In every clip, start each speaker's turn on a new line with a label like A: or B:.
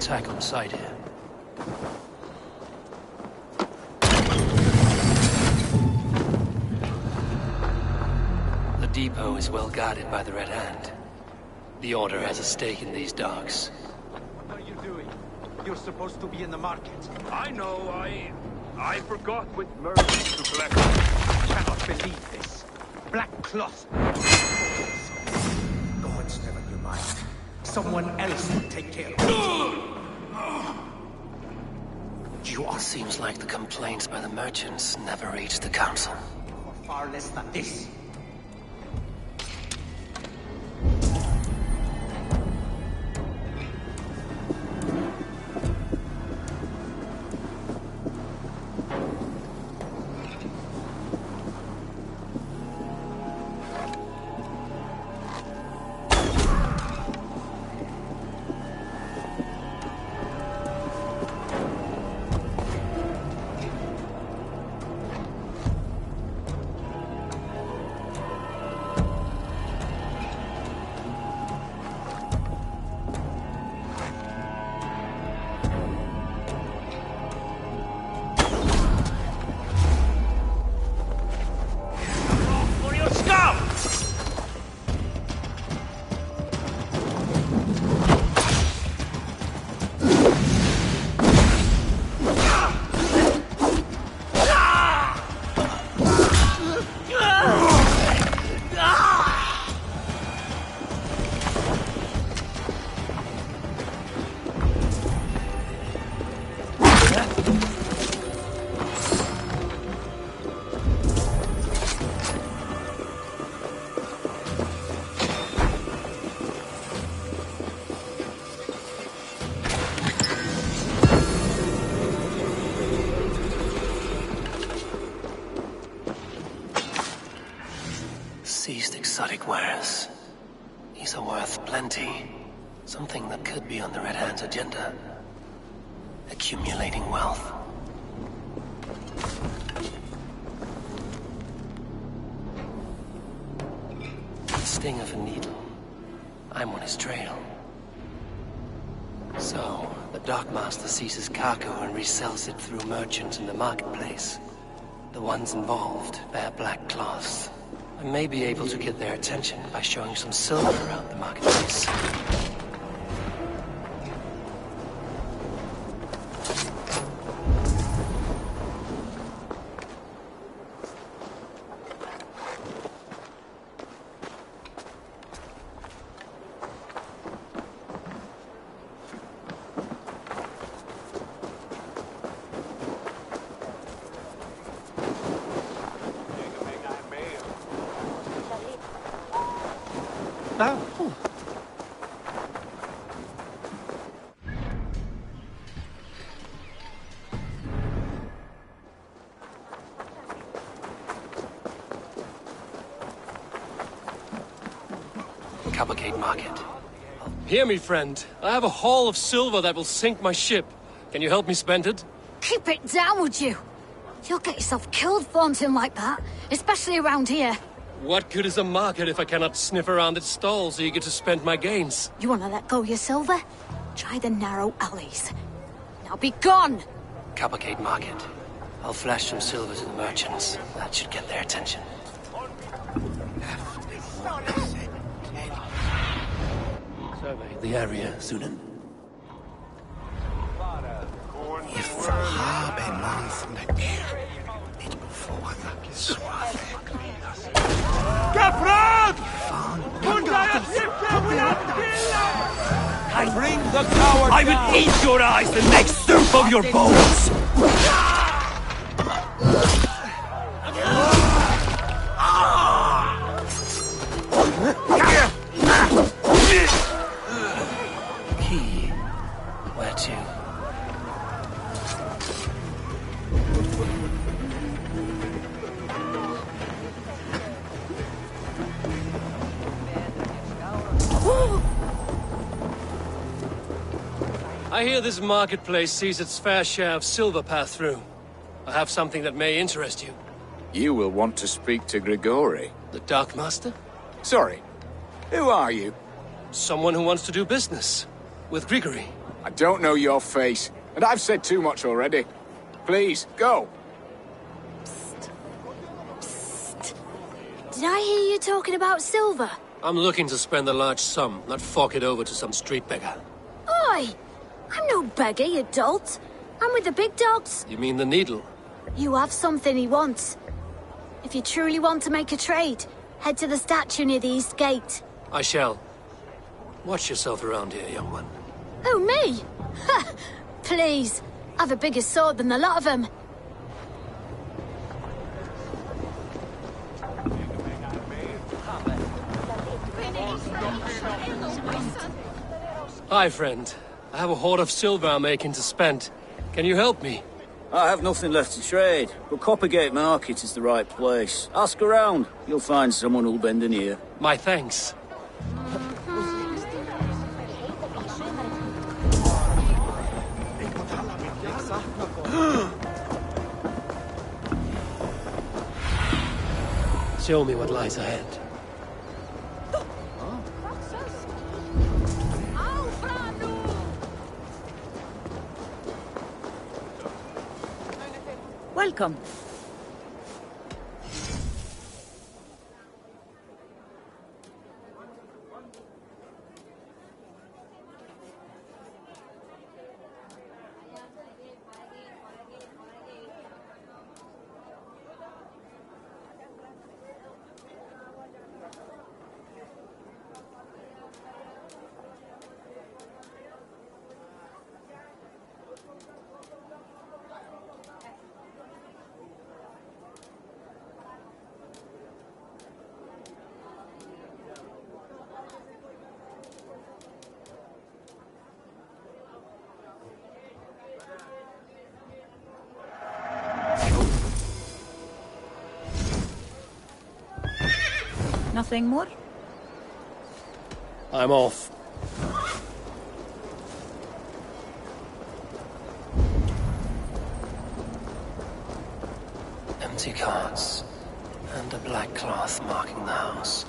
A: attack on sight here. The depot is well guarded by the Red Hand. The Order has a stake in these docks.
B: What are you doing? You're supposed to be in the market.
C: I know, I forgot with merchants to collect.
B: I cannot believe this. Black cloth. Gods, never you mind. Someone else will take care of it.
A: It seems like the complaints by the merchants never reached the council.
B: For far less than this.
A: Seized exotic wares. These are worth plenty. Something that could be on the Red Hand's agenda. Accumulating wealth. The sting of a needle. I'm on his trail. So, the dockmaster seizes cargo and resells it through merchants in the marketplace. The ones involved bear black cloths. I may be able to get their attention by showing some silver around the marketplace. Cavalcade Market.
D: Hear me, friend. I have a haul of silver that will sink my ship. Can you help me spend it?
E: Keep it down, would you? You'll get yourself killed flaunting like that, especially around here.
D: What good is a market if I cannot sniff around its stalls eager to spend my gains?
E: You want to let go of your silver? Try the narrow alleys. Now be gone!
A: Cavalcade Market. I'll flash some silver to the merchants. That should get their attention. Survey the area, Sunan.
C: Bring the coward
A: I will eat your eyes and make soup of your bones! Key. Where to?
D: I hear this marketplace sees its fair share of silver pass through. I have something that may interest you.
F: You will want to speak to Grigori.
D: The Dark Master?
F: Sorry. Who are you?
D: Someone who wants to do business. With Grigory.
F: I don't know your face, and I've said too much already. Please, go.
E: Did I hear you talking about silver?
D: I'm looking to spend a large sum, not fork it over to some street beggar.
E: Oi! I'm no beggar, you dolt. I'm with the big dogs.
D: You mean the needle?
E: You have something he wants. If you truly want to make a trade, head to the statue near the east gate.
D: I shall. Watch yourself around here, young one.
E: Oh, me? Ha! Please. I've a bigger sword than the lot of them.
D: Hi, friend. I have a hoard of silver I'm making to spend. Can you help me?
G: I have nothing left to trade, but Coppergate Market is the right place. Ask around. You'll find someone who'll bend an ear.
D: My thanks. Show me what lies ahead.
H: Welcome. Nothing more?
D: I'm off.
A: Empty carts, and a black cloth marking the house.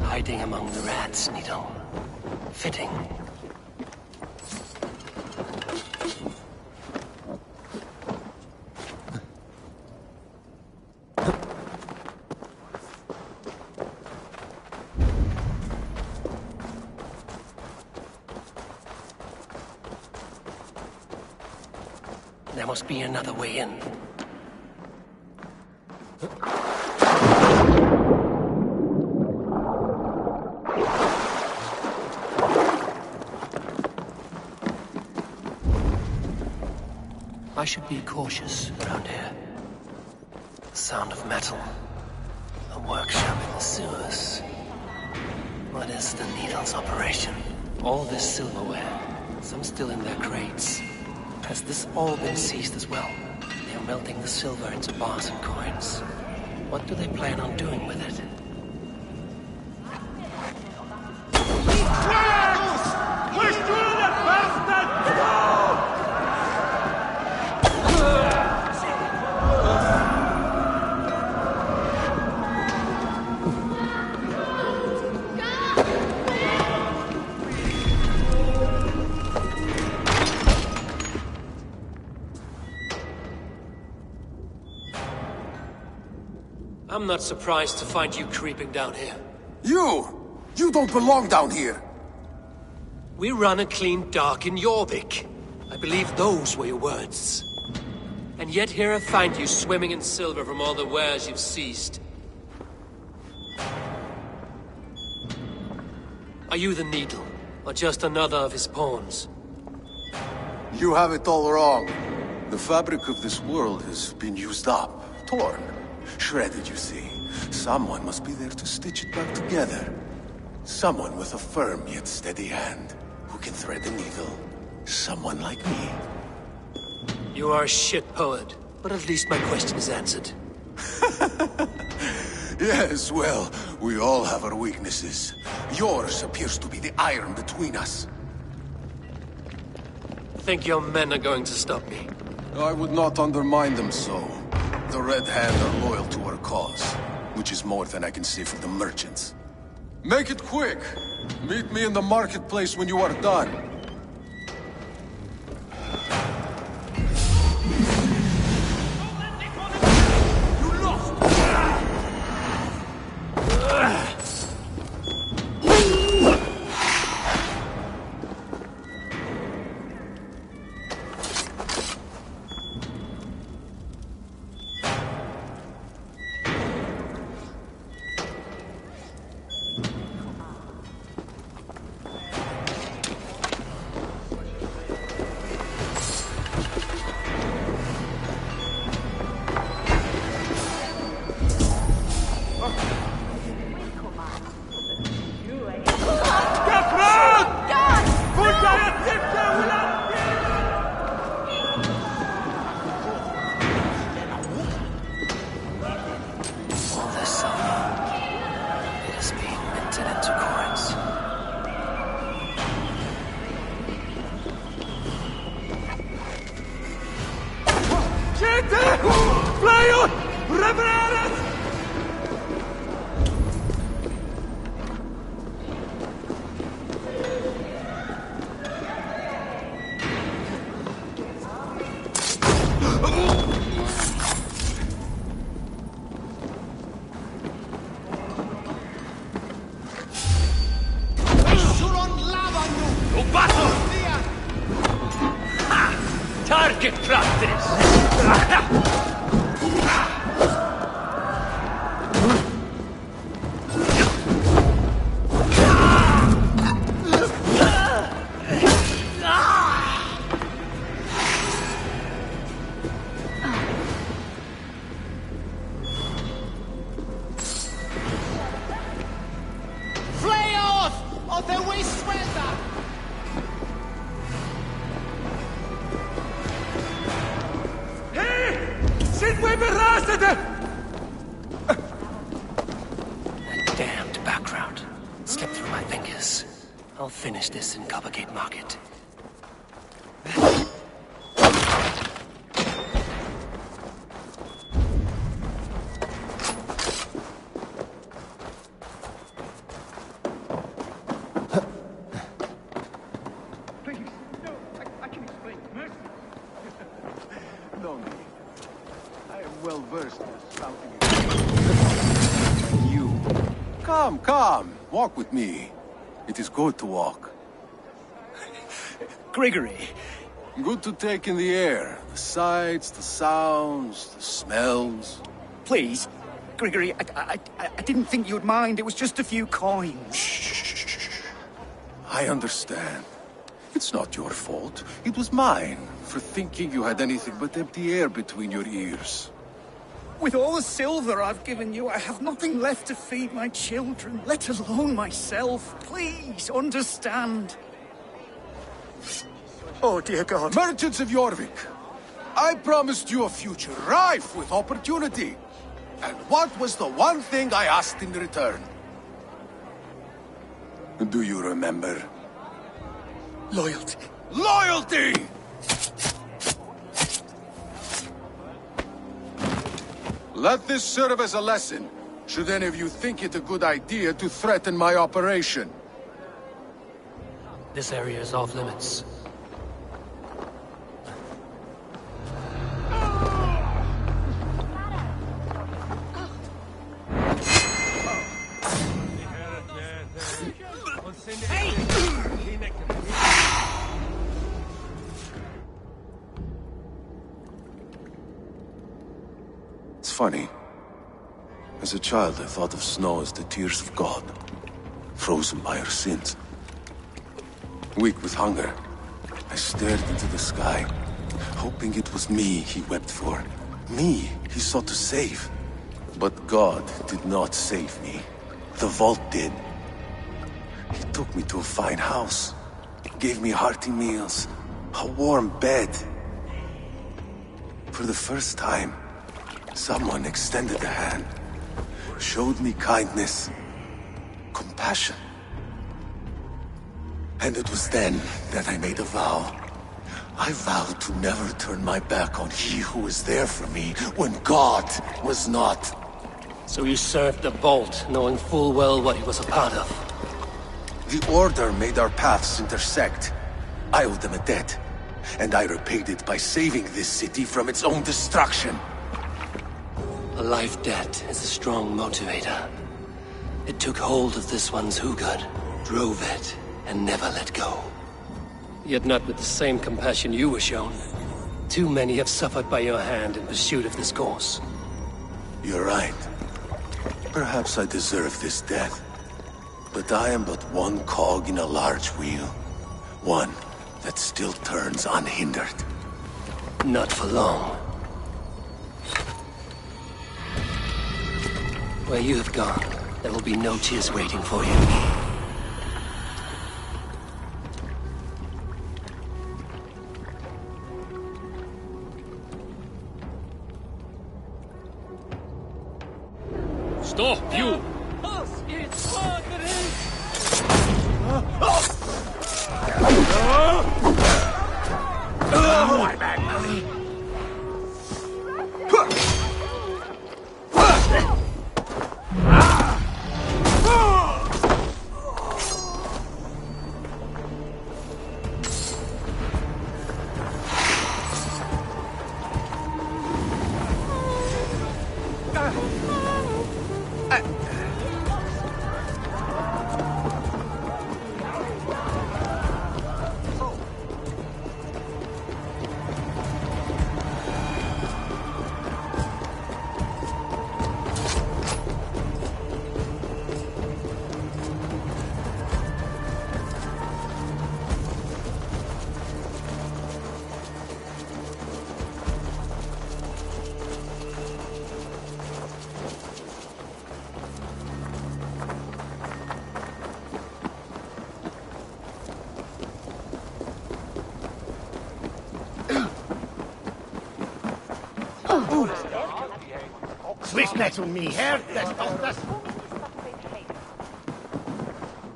A: Hiding among the rat's needle. Fitting. There must be another way in. I should be cautious around here. The sound of metal. A workshop in the sewers. What is the needle's operation? All this silverware, some still in their crates. Has this all been seized as well? They are melting the silver into bars and coins. What do they plan on doing with it?
D: I'm not surprised to find you creeping down here.
I: You don't belong down here!
D: We run a clean dock in Jorvik. I believe those were your words. And yet here I find you swimming in silver from all the wares you've seized. Are you the Needle, or just another of his pawns?
I: You have it all wrong. The fabric of this world has been used up, torn, shredded, you see. Someone must be there to stitch it back together. Someone with a firm yet steady hand, who can thread the needle. Someone like me.
D: You are a shit poet, but at least my question is answered.
I: Yes, well, we all have our weaknesses. Yours appears to be the iron between us.
D: Think your men are going to stop me?
I: I would not undermine them so. The Red Hand are loyal to our cause, which is more than I can say for the merchants. Make it quick! Meet me in the marketplace when you are done.
D: Target practice!
B: Flay off! Or te voy suelta!
A: That damned back route slipped through my fingers. I'll finish this in Coppergate Market.
B: Please, no, I can explain. Mercy.
I: No need. I am well versed in scouting. You. Come. Walk with me. It is good to walk.
G: Grigory,
I: Good to take in the air. The sights, the sounds, the smells.
B: Please, Grigory, I didn't think you'd mind. It was just a few coins.
I: I understand. It's not your fault. It was mine for thinking you had anything but empty air between your ears.
B: With all the silver I've given you, I have nothing left to feed my children, let alone myself. Please, understand. Oh, dear God.
I: Merchants of Jorvik, I promised you a future rife with opportunity. And what was the one thing I asked in return? Do you remember?
B: Loyalty.
I: Loyalty! Let this serve as a lesson, should any of you think it a good idea to threaten my operation.
A: This area is off limits.
I: It's funny. As a child, I thought of snow as the tears of God, frozen by our sins. Weak with hunger, I stared into the sky, hoping it was me he wept for. Me he sought to save. But God did not save me. The vault did. He took me to a fine house, gave me hearty meals, a warm bed. For the first time, someone extended a hand, showed me kindness, compassion. And it was then that I made a vow. I vowed to never turn my back on he who was there for me when God was not.
A: So you served the Vault, knowing full well what he was a part of.
I: The Order made our paths intersect. I owed them a debt, and I repaid it by saving this city from its own destruction.
A: A life debt is a strong motivator. It took hold of this one's Hugad, drove it, and never let go. Yet not with the same compassion you were shown. Too many have suffered by your hand in pursuit of this course.
I: You're right. Perhaps I deserve this death. But I am but one cog in a large wheel. One that still turns unhindered.
A: Not for long. Where you have gone, there will be no tears waiting for you.
D: Stop, you!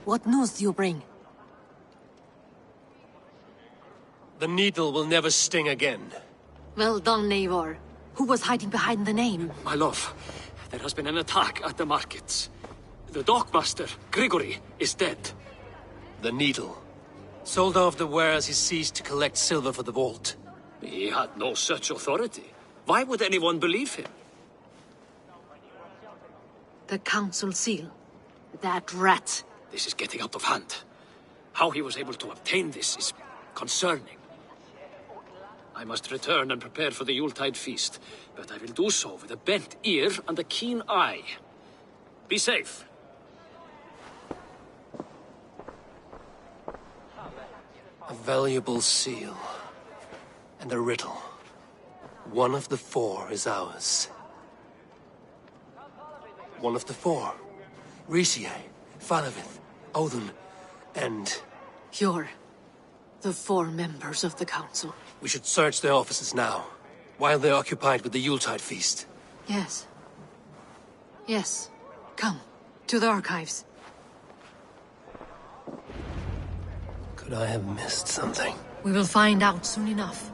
J: What news do you bring?
D: The needle will never sting again.
J: Well done, Eivor. Who was hiding behind the name?
K: My love, there has been an attack at the markets. The dockmaster, Grigory, is dead.
D: The needle. Sold off the wares he seized to collect silver for the vault.
K: He had no such authority. Why would anyone believe him?
J: The council seal. That rat.
K: This is getting out of hand. How he was able to obtain this is concerning. I must return and prepare for the Yuletide feast, but I will do so with a bent ear and a keen eye. Be safe.
D: A valuable seal. And a riddle. One of the four is ours. One of the four. Risie, Falavith, Odin, and...
J: You're the four members of the council.
D: We should search their offices now, while they're occupied with the Yuletide feast.
J: Yes. Yes. Come, to the archives.
D: Could I have missed something?
J: We will find out soon enough.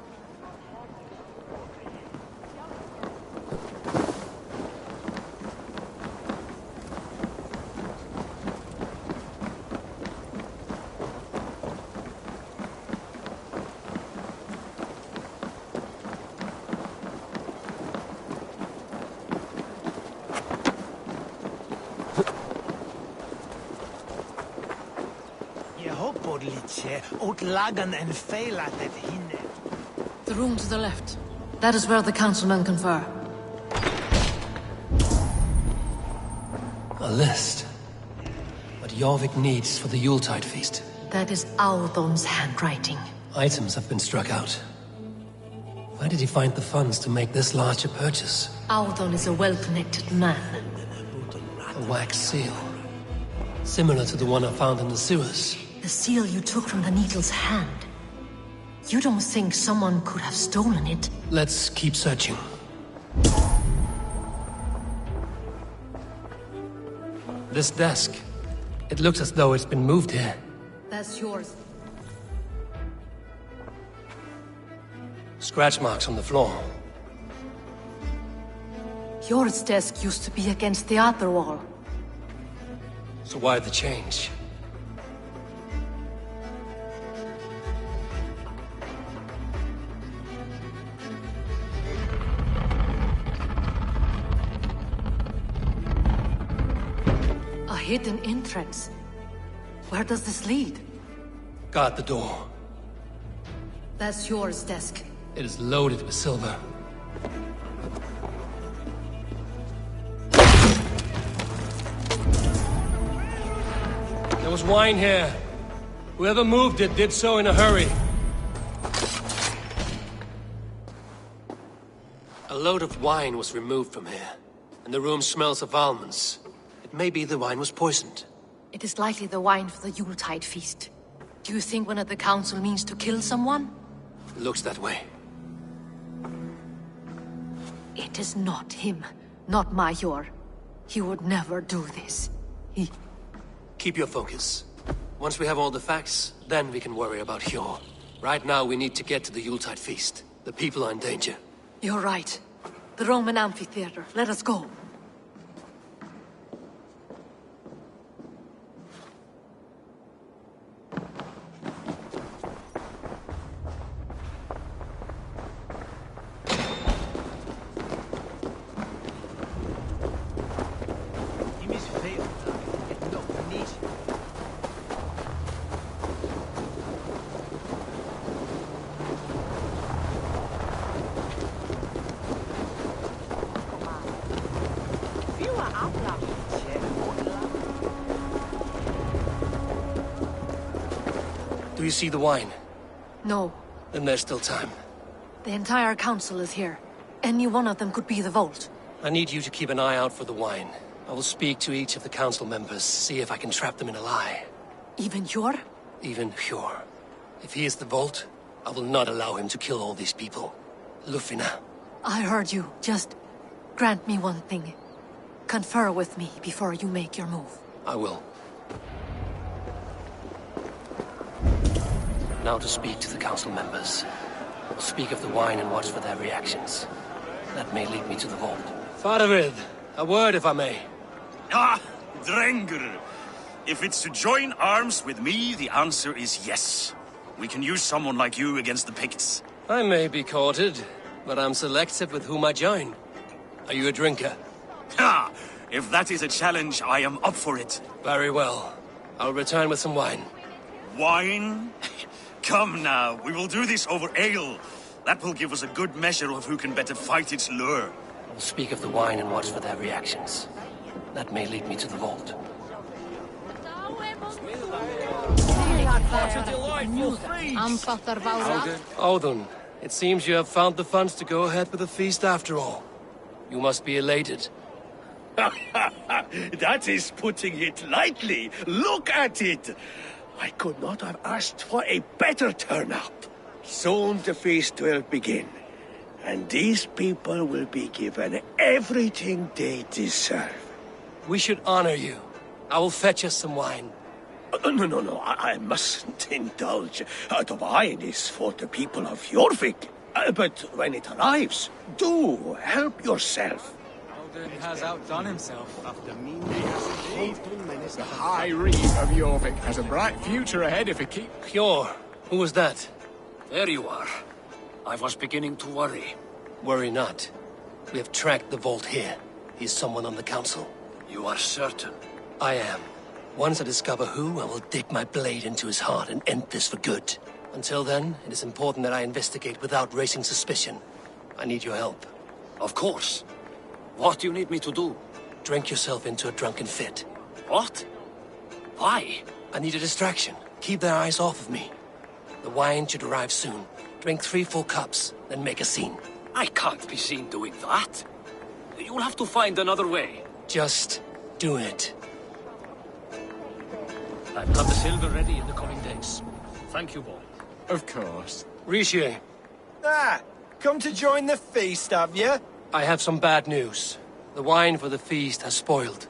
J: The room to the left. That is where the councilmen confer.
D: A list. What Jorvik needs for the Yuletide feast.
J: That is Audon's handwriting.
D: Items have been struck out. Where did he find the funds to make this large a purchase?
J: Audon is a well-connected man.
D: A wax seal. Similar to the one I found in the sewers.
J: The seal you took from the needle's hand. You don't think someone could have stolen it?
D: Let's keep searching. This desk. It looks as though it's been moved here.
J: That's yours.
D: Scratch marks on the floor.
J: Yours desk used to be against the other wall.
D: So why the change?
J: A hidden entrance. Where does this lead?
D: Guard the door.
J: That's yours desk.
D: It is loaded with silver. There was wine here. Whoever moved it did so in a hurry. A load of wine was removed from here, and the room smells of almonds. It may be the wine was poisoned.
J: It is likely the wine for the Yuletide feast. Do you think one of the council means to kill someone?
D: It looks that way.
J: It is not him, not Major. He would never do this.
D: Keep your focus. Once we have all the facts, then we can worry about Hjor. Right now, we need to get to the Yuletide feast. The people are in danger.
J: You're right. The Roman amphitheater. Let us go.
D: Do you see the wine?
J: No.
D: Then there's still time.
J: The entire council is here. Any one of them could be the vault.
D: I need you to keep an eye out for the wine. I will speak to each of the council members, see if I can trap them in a lie.
J: Even Hjor?
D: Even Hjor. If he is the vault, I will not allow him to kill all these people. Lufina,
J: I heard you. Just grant me one thing. Confer with me before you make your move.
A: I will. Now to speak to the council members. We'll speak of the wine and watch for their reactions. That may lead me to the vault.
D: Faravid, a word if I may.
L: Ah, Drengr. If it's to join arms with me, the answer is yes. We can use someone like you against the Picts.
D: I may be courted, but I'm selective with whom I join. Are you a drinker?
L: Ha! If that is a challenge, I am up for it.
D: Very well. I'll return with some wine.
L: Wine? Come now, we will do this over ale. That will give us a good measure of who can better fight its lure.
A: We'll speak of the wine and watch for their reactions. That may lead me to the vault.
D: Odin, it seems you have found the funds to go ahead with the feast after all. You must be elated.
M: That is putting it lightly. Look at it. I could not have asked for a better turnout. Soon the feast will begin, and these people will be given everything they deserve.
D: We should honor you. I will fetch us some wine.
M: No, I mustn't indulge. The wine is for the people of Jorvik. But when it arrives, do help yourself.
F: Odin has outdone himself. The High Reeve of Jorvik has a bright future ahead if it keeps...
D: Hjor, who was that?
K: There you are. I was beginning to worry.
A: Worry not. We have tracked the vault here. He's someone on the council.
K: You are certain?
A: I am. Once I discover who, I will dig my blade into his heart and end this for good. Until then, it is important that I investigate without raising suspicion. I need your help.
K: Of course. What do you need me to do?
A: Drink yourself into a drunken fit.
K: What? Why?
A: I need a distraction. Keep their eyes off of me. The wine should arrive soon. Drink 3 full cups, then make a scene.
K: I can't be seen doing that. You'll have to find another way.
A: Just do it.
K: I've got the silver ready in the coming days. Thank you, boy.
F: Of course.
D: Rishi,
N: Come to join the feast, have you?
D: I have some bad news. The wine for the feast has spoiled.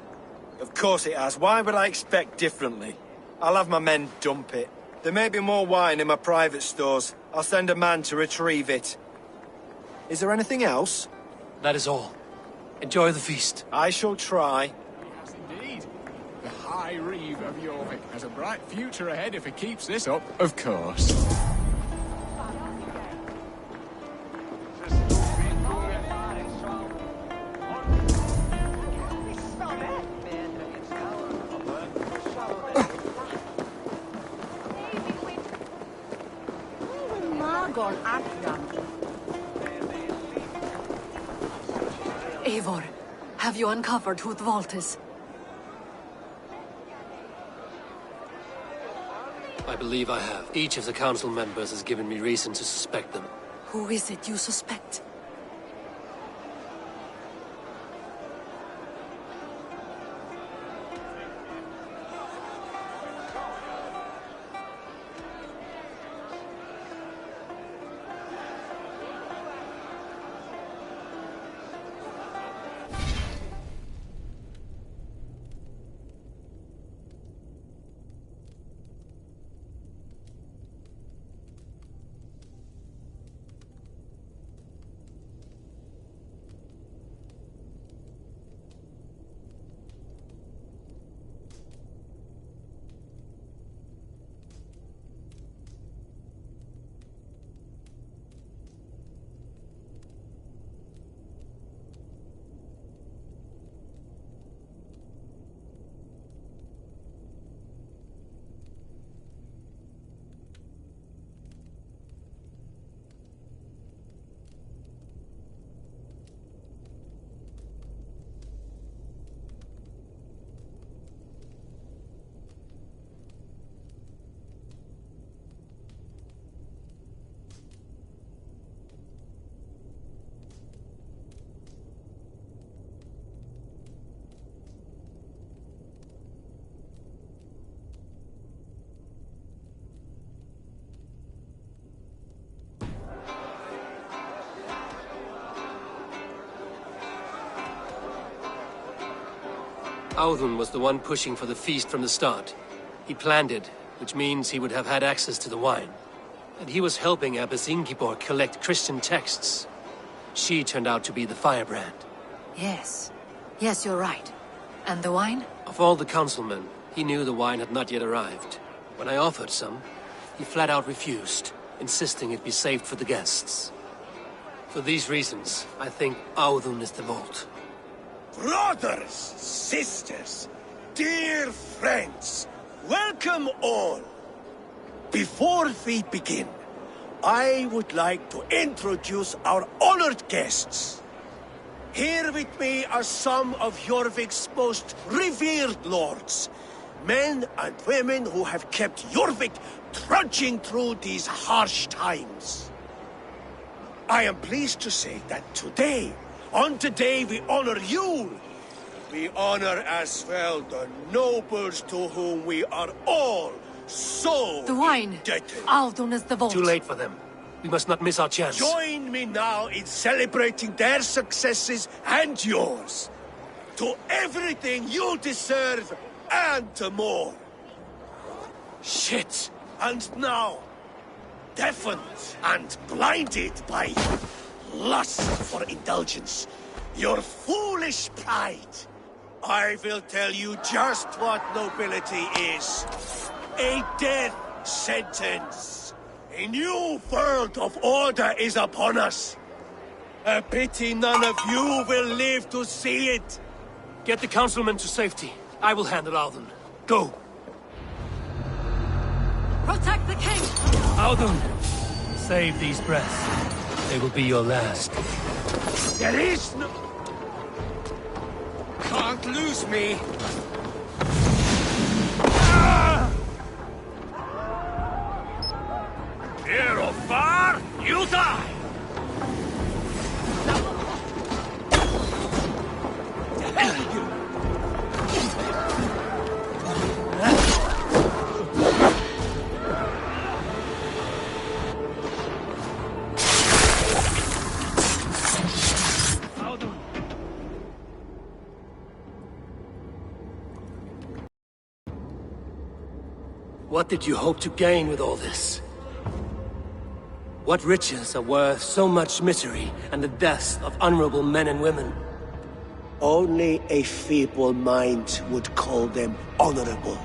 N: Of course it has. Why would I expect differently? I'll have my men dump it. There may be more wine in my private stores. I'll send a man to retrieve it. Is there anything else?
A: That is all. Enjoy the feast.
N: I shall try.
F: Yes, indeed. The High Reeve of Jorvik has a bright future ahead if it keeps this up. Of course.
J: Eivor, have you uncovered who the vault is?
D: I believe I have. Each of the council members has given me reason to suspect them.
J: Who is it you suspect?
D: Audun was the one pushing for the feast from the start. He planned it, which means he would have had access to the wine. And he was helping Abbess Ingeborg collect Christian texts. She turned out to be the firebrand.
J: Yes. Yes, you're right. And the wine?
D: Of all the councilmen, he knew the wine had not yet arrived. When I offered some, he flat out refused, insisting it be saved for the guests. For these reasons, I think Audun is the vault.
M: Brothers, sisters, dear friends, welcome all. Before we begin, I would like to introduce our honored guests. Here with me are some of Jorvik's most revered lords, men and women who have kept Jorvik trudging through these harsh times. I am pleased to say that on today we honor you. We honor as well the nobles to whom we are all so
J: The wine!
M: indebted.
J: Audun is the vault.
D: Too late for them. We must not miss our chance.
M: Join me now in celebrating their successes and yours. To everything you deserve and more.
D: Shit!
M: And now, deafened and blinded by lust for indulgence, your foolish pride, I will tell you just what nobility is. A death sentence. A new world of order is upon us. A pity none of you will live to see it.
D: Get the councilmen to safety. I will handle Audun. Go!
J: Protect the king!
D: Audun! Save these breaths. They will be your last.
M: There is no...
N: Can't lose me!
L: Near or far, you die!
D: What did you hope to gain with all this? What riches are worth so much misery and the deaths of honorable men and women?
M: Only a feeble mind would call them honorable.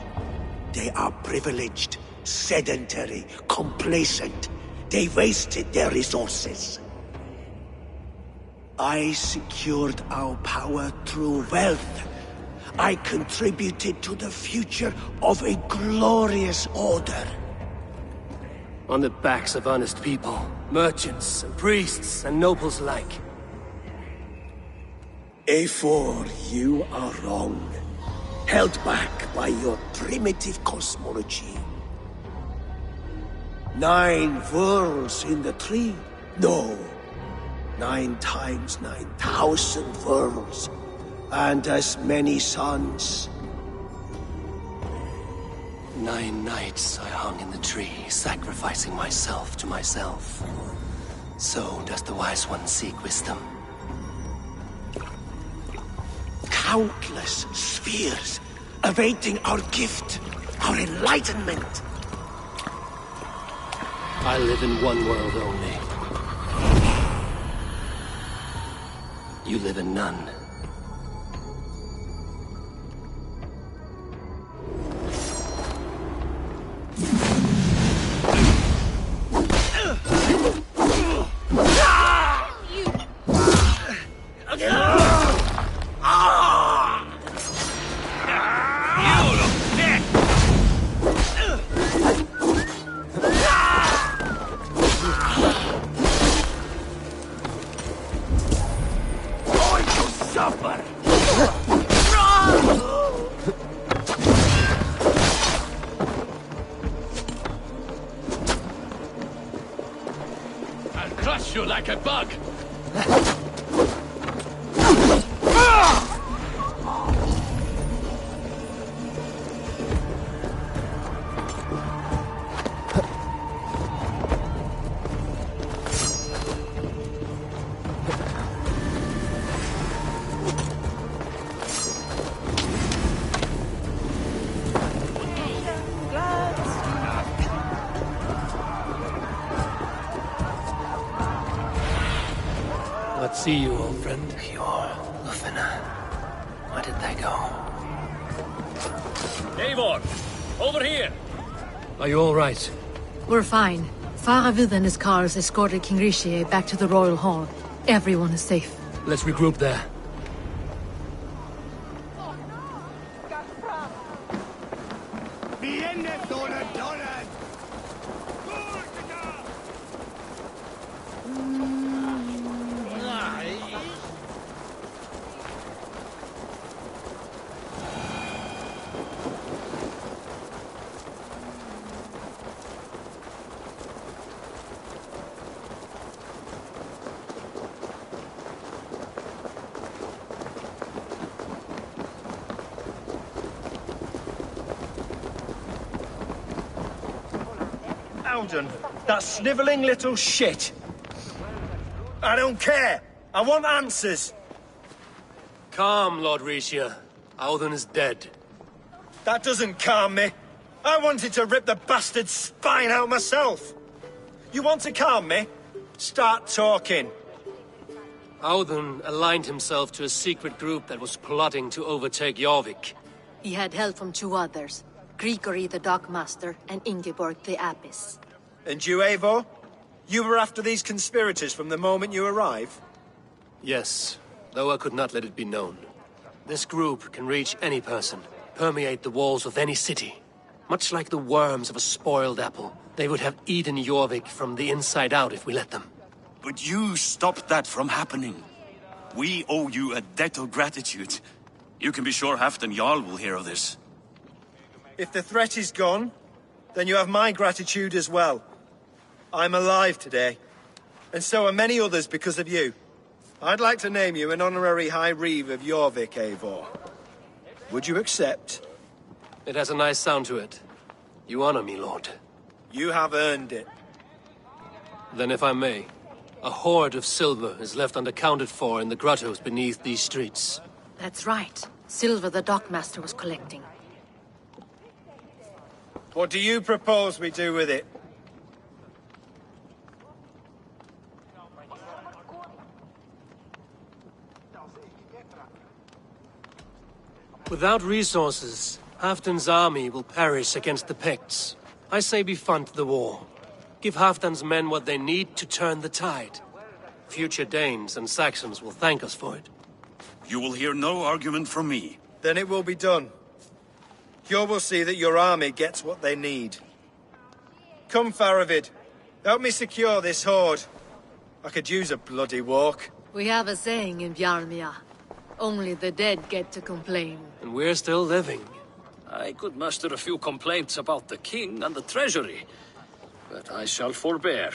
M: They are privileged, sedentary, complacent. They wasted their resources. I secured our power through wealth. I contributed to the future of a glorious order.
D: On the backs of honest people, merchants and priests and nobles alike.
M: Eivor, you are wrong. Held back by your primitive cosmology. 9 worlds in the tree? No. 9 times 9,000 worlds. And as many suns.
A: 9 nights I hung in the tree, sacrificing myself to myself. So does the Wise One seek wisdom.
M: Countless spheres awaiting our gift, our enlightenment.
D: I live in one world only.
A: You live in none.
K: I'll crush you like a bug!
D: not see you, old friend.
A: Pure Lufina. Where did they go?
K: Eivor! Over here!
D: Are you all right?
J: We're fine. Faravid and his cars escorted King Rishi back to the Royal Hall. Everyone is safe.
D: Let's regroup there.
N: Alden, that snivelling little shit. I don't care. I want answers.
D: Calm, Lord Rishia. Audun is dead.
N: That doesn't calm me. I wanted to rip the bastard's spine out myself. You want to calm me? Start talking.
D: Audun aligned himself to a secret group that was plotting to overtake Jorvik.
J: He had help from two others. Grigory the Dockmaster and Ingeborg the Abbess.
N: And you, Eivor? You were after these conspirators from the moment you arrived?
D: Yes, though I could not let it be known. This group can reach any person, permeate the walls of any city. Much like the worms of a spoiled apple, they would have eaten Jorvik from the inside out if we let them.
L: But you stopped that from happening. We owe you a debt of gratitude. You can be sure Halfdan Jarl will hear of this.
N: If the threat is gone, then you have my gratitude as well. I'm alive today, and so are many others because of you. I'd like to name you an honorary High Reeve of Jorvik, Eivor. Would you accept?
D: It has a nice sound to it. You honor me, Lord.
N: You have earned it.
D: Then if I may, a hoard of silver is left unaccounted for in the grottos beneath these streets.
J: That's right. Silver the Dockmaster was collecting.
N: What do you propose we do with it?
D: Without resources, Halfdan's army will perish against the Picts. I say we fund the war. Give Halfdan's men what they need to turn the tide. Future Danes and Saxons will thank us for it.
L: You will hear no argument from me.
N: Then it will be done. You will see that your army gets what they need. Come, Faravid. Help me secure this hoard. I could use a bloody walk.
J: We have a saying in Bjarmia. Only the dead get to complain.
D: And we're still living.
K: I could muster a few complaints about the king and the treasury, but I shall forbear.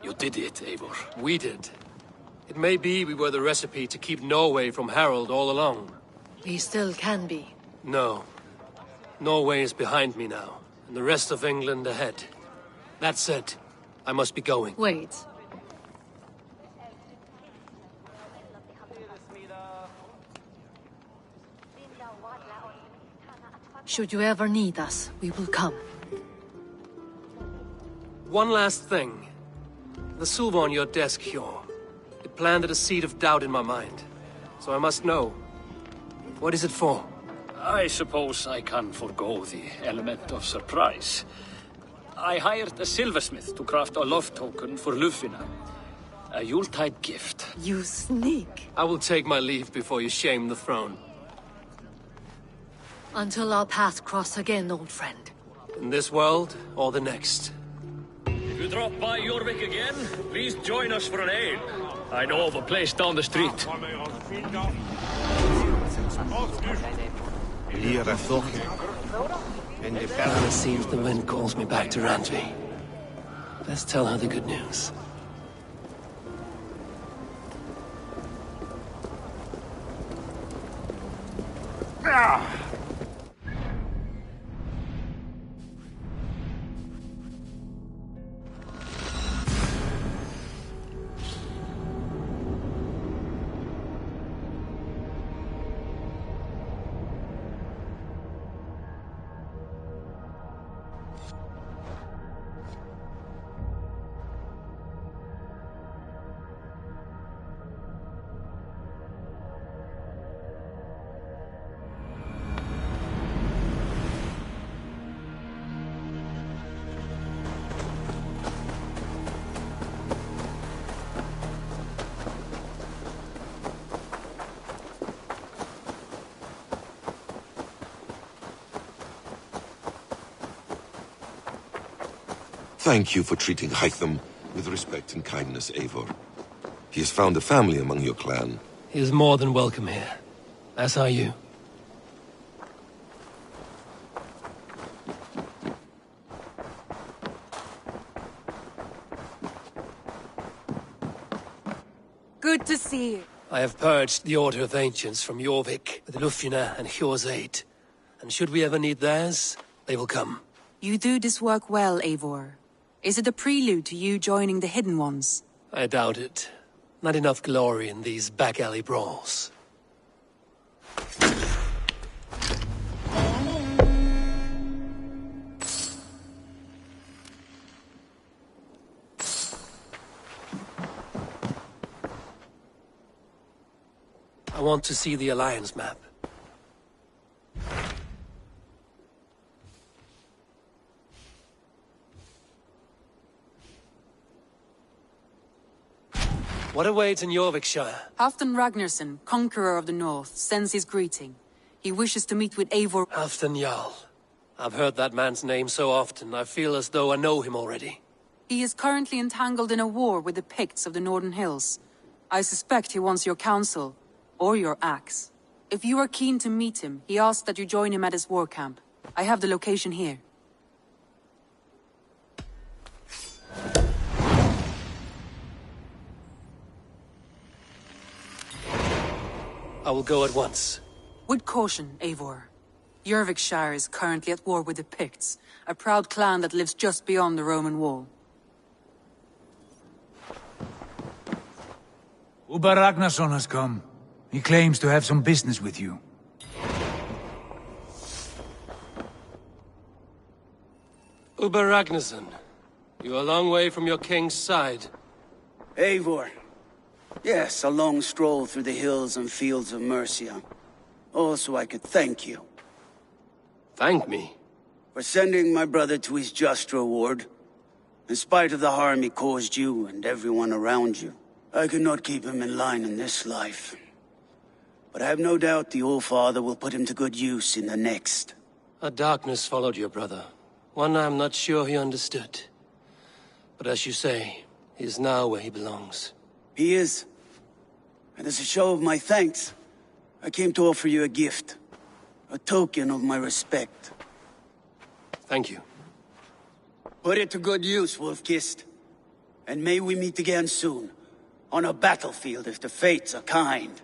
K: You did it, Eivor.
D: We did. It may be we were the recipe to keep Norway from Harald all along.
J: We still can be.
D: No. Norway is behind me now, and the rest of England ahead. That said, I must be going.
J: Wait. Should you ever need us, we will come.
D: One last thing. The silver on your desk, Hjor. It planted a seed of doubt in my mind. So I must know. What is it for?
K: I suppose I can forego the element of surprise. I hired a silversmith to craft a love token for Lufina. A Yuletide gift.
J: You sneak.
D: I will take my leave before you shame the throne.
J: Until our paths cross again, old friend.
D: In this world, or the next.
K: If you drop by Jorvik again, please join us for an ale. I know of a place down the street.
A: Let's see if the wind calls me back to Randvi. Let's tell her the good news.
O: Thank you for treating Hytham with respect and kindness, Eivor. He has found a family among your clan.
D: He is more than welcome here. As are you.
P: Good to see you.
D: I have purged the Order of Ancients from Jorvik with Lufjuna and Hjor's aid. And should we ever need theirs, they will come.
P: You do this work well, Eivor. Is it a prelude to you joining the Hidden Ones?
D: I doubt it. Not enough glory in these back-alley brawls. I want to see the Alliance map. What awaits in Jorvikshire?
P: Halfdan Ragnarsson, Conqueror of the North, sends his greeting. He wishes to meet with Eivor.
D: Halfdan Jarl. I've heard that man's name so often, I feel as though I know him already.
P: He is currently entangled in a war with the Picts of the Northern Hills. I suspect he wants your counsel, or your axe. If you are keen to meet him, he asks that you join him at his war camp. I have the location here.
D: I will go at once.
P: With caution, Eivor. Jorvikshire is currently at war with the Picts, a proud clan that lives just beyond the Roman wall.
Q: Uber Ragnarsson has come. He claims to have some business with you.
D: Uber Ragnarsson, you are a long way from your king's side.
R: Eivor. Yes, a long stroll through the hills and fields of Mercia. Also, I could thank you.
D: Thank me?
R: For sending my brother to his just reward. In spite of the harm he caused you and everyone around you. I could not keep him in line in this life. But I have no doubt the All-Father will put him to good use in the next.
D: A darkness followed your brother. One I'm not sure he understood. But as you say, he is now where he belongs.
R: He is. And as a show of my thanks, I came to offer you a gift. A token of my respect.
D: Thank you.
R: Put it to good use, Wolf-Kissed. And may we meet again soon. On a battlefield if the fates are kind.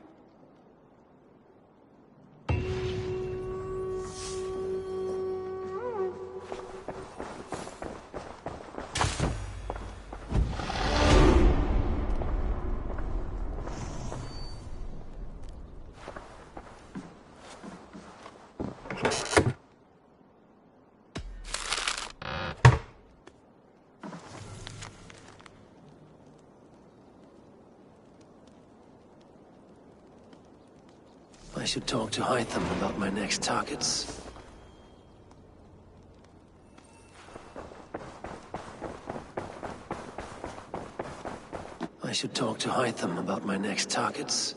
D: I should talk to Hytham about my next targets. I should talk to Hytham about my next targets.